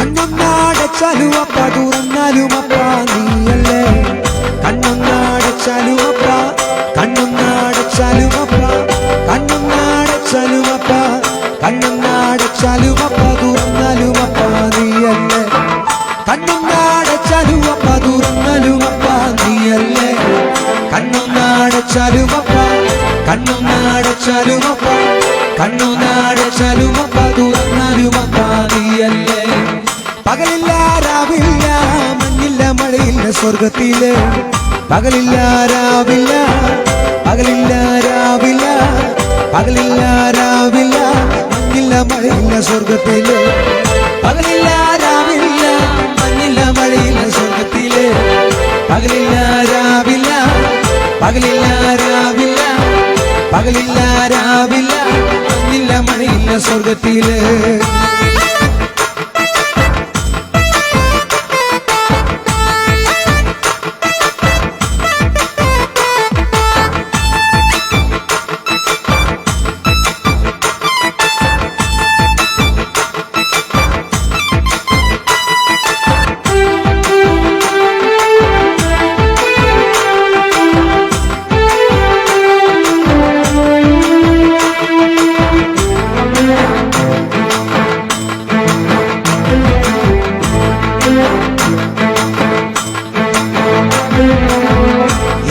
കണ്ണൊന്നടച്ചാലും അപ്പ തുറന്നാലും അപ്പ നീയല്ലേ. കണ്ണൊന്നടച്ചാലും അപ്പ, കണ്ണൊന്നടച്ചാലും അപ്പ, കണ്ണൊന്നടച്ചാലും അപ്പ, കണ്ണൊന്നടച്ചാലും അപ്പ തുറന്നാലും അപ്പ നീയല്ലേ. കണ്ണൊന്നടച്ചാലും അപ്പ തുറന്നാലും അപ്പ നീയല്ലേ. കണ്ണൊന്നടച്ചാലും അപ്പ, കണ്ണൊന്നടച്ചാലും അപ്പ, കണ്ണൊന്നടച്ചാലും അപ്പ തുറന്നാലും അപ്പ നീയല്ലേ. പകലില്ല രാവില്ല, മഞ്ഞില്ല മഴയില്ല സ്വർഗത്തില്. പകലില്ല രാവില്ല, പകലില്ല രാവില്ല, പകലില്ല രാവില്ല, മഞ്ഞില്ല മഴയില്ല സ്വർഗത്തില്. പകലില്ല രാവില്ല, മഞ്ഞില്ല മഴയില്ല സ്വർഗത്തില്. പകലില്ല രാവില്ല, പകലില്ല രാവില്ല, പകലില്ല രാവില്ല, മഞ്ഞില്ല മഴയില്ല സ്വർഗത്തില്.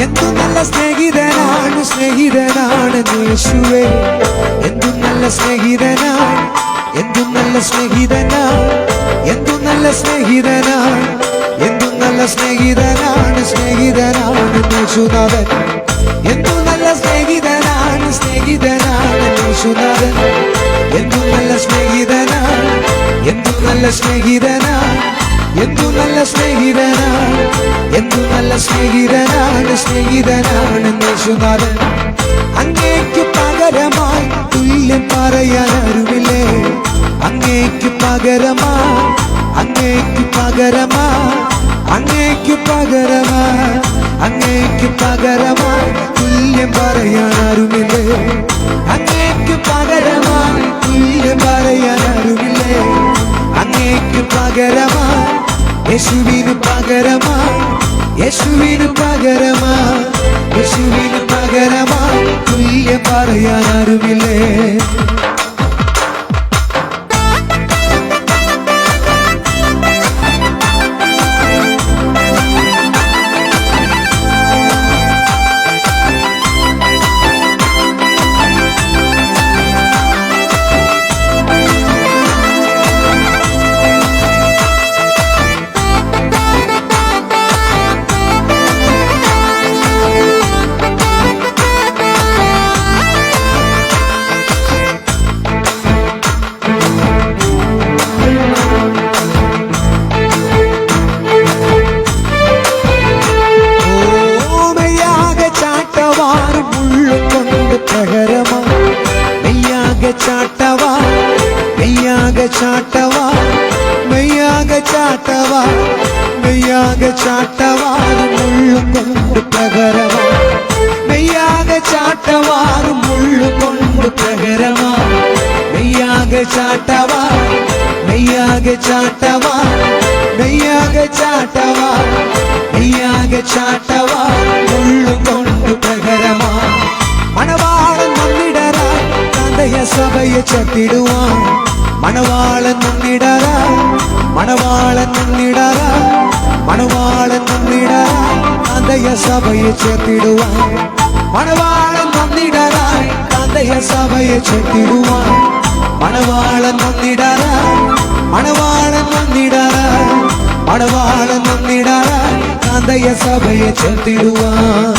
എന്തു നല്ല സ്നേഹിതനാണ്, സ്നേഹിതനാണ് യേശുവേ. എന്തു നല്ല സ്നേഹിതനാണ്, എന്തു നല്ല സ്നേഹിതനാണ്, എന്തു നല്ല സ്നേഹിതനാണ്, എന്തു നല്ല സ്നേഹിതനാണ്, സ്നേഹിതനാണ് യേശുനാഥൻ. എന്തു നല്ല സ്നേഹിതനാണ്, സ്നേഹിതനാണ് യേശുനാഥൻ. എന്തു നല്ല സ്നേഹിതനാണ്, എന്തു നല്ല സ്നേഹിതനാണ്, എന്തു നല്ല സ്നേഹിതനാണ്, എന്തു നല്ല സ്നേഹിതനാണ്, സ്നേഹിതനാണ് യേശുനാഥൻ. അങ്ങേക്ക് പകരമായി തുല്യം പറയാൻ ആരുമില്ലേ. അങ്ങേക്ക് പകരമായി, അങ്ങേക്ക് പകരമായി, അങ്ങേക്ക് പകരമായി, അങ്ങേക്ക് പകരമായി തുല്യം പറയാൻ ആരുമില്ലേ. അങ്ങേക്ക് പകരമായി തുല്യം പറയാൻ ആരുമില്ലേ. അങ്ങേക്ക് പകരമായി, യേശുവിന് പകരമായി, യേശുവിന് പകരമായി, യേശുവിന് പകരമായി തുല്യം പറയാൻ ആരുമില്ലേ. ചാട്ടവാ മെയ്യാക ചാട്ടവാ, മെയ്യാക ചാട്ടവാ, മെയ്യാക ചാട്ടവാ മുള്ളും കൊണ്ട് പ്രഹരമാ. മെയ്യാക ചാട്ടവാ മുള്ളും കൊണ്ട് പ്രഹരമാ. മെയ്യാക ചാട്ടവാ, മെയ്യാക ചാട്ടവാ, മെയ്യാക ചാട്ടവാ, മെയ്യാക ചാട്ടവാ മുള്ളും കൊണ്ട് പ്രഹരമാ. മണവാളൻ വന്നിടരാൻ കാന്തയ സഭയെ ചത്തിടുവാൻ. മണവാളൻ വന്നിടരാൻ, മണവാളൻ വന്നിടരാൻ, മണവാളൻ വന്നിടരാൻ കാന്തയ സഭയെ ചത്തിടുവാൻ. മണവാളൻ വന്നിടരാൻ കാന്തയ സഭയെ ചത്തിടുവാൻ. മണവാളൻ വന്നിടരാൻ, മണവാളൻ വന്നിടരാൻ, മണവാളൻ വന്നിടരാൻ കാന്തയ സഭയെ ചത്തിടുവാൻ.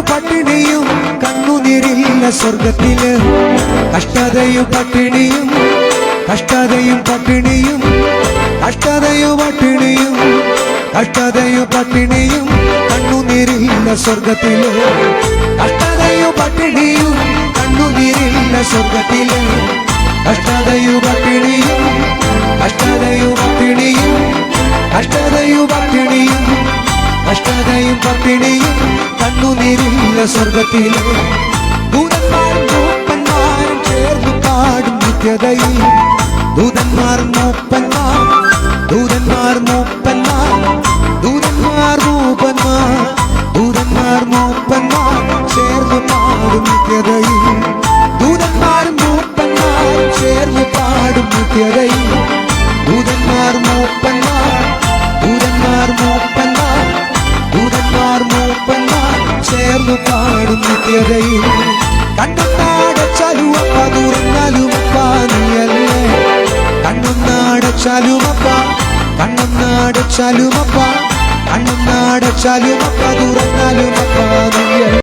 പട്ടിണിയും കണ്ണുനീരില്ല സ്വർഗത്തില് കഷ്ടതയും പട്ടിണിയും കഷ്ടതയും പട്ടിണിയും കഷ്ടതയും പട്ടിണിയും കഷ്ടതയും പട്ടിണിയും കണ്ണുനീരില്ല സ്വർഗത്തില് കഷ്ടതയും പട്ടിണിയും കണ്ണുനീരില്ല സ്വർഗത്തില് കഷ്ടതയും പട്ടിണിയും കഷ്ടതയും പട്ടിണിയും കഷ്ടതയും പട്ടിണിയും കഷ്ടതയും പട്ടിണിയും കണ്ണുനീരില്ല സ്വർഗത്തില് ദൂതന്മാരും മൂപ്പന്മാരും ചേർന്ന് പാടും നിത്യതയിൽ ദൂതന്മാർ മൂപ്പന്മാർ ദൂതന്മാർ മൂപ്പന്മാർ ദൂതന്മാർ മൂപ്പന്മാർ ദൂതന്മാർ മൂപ്പന്മാർ ചേർന്ന് പാടും നിത്യതയിൽ ദൂതന്മാർ മൂപ്പന്മാർ ചേർന്ന് പാടും നിത്യതയിൽ ദൂതന്മാർ മൂപ്പന്മാർ ദൂതന്മാർ മൂപ്പന്മാർ ദൂതന്മാർ മൂപ്പന്മാർ ചേർന്ന് പാടും നിത്യതയിൽ കണ്ണൊന്നടച്ചാലുമപ്പ തുറന്നാലുമപ്പ നീയല്ലേ കണ്ണൊന്നടച്ചാലുമപ്പ കണ്ണൊന്നടച്ചാലുമപ്പ കണ്ണൊന്നടച്ചാലുമപ്പ തുറന്നാലുമപ്പ നീയല്ലേ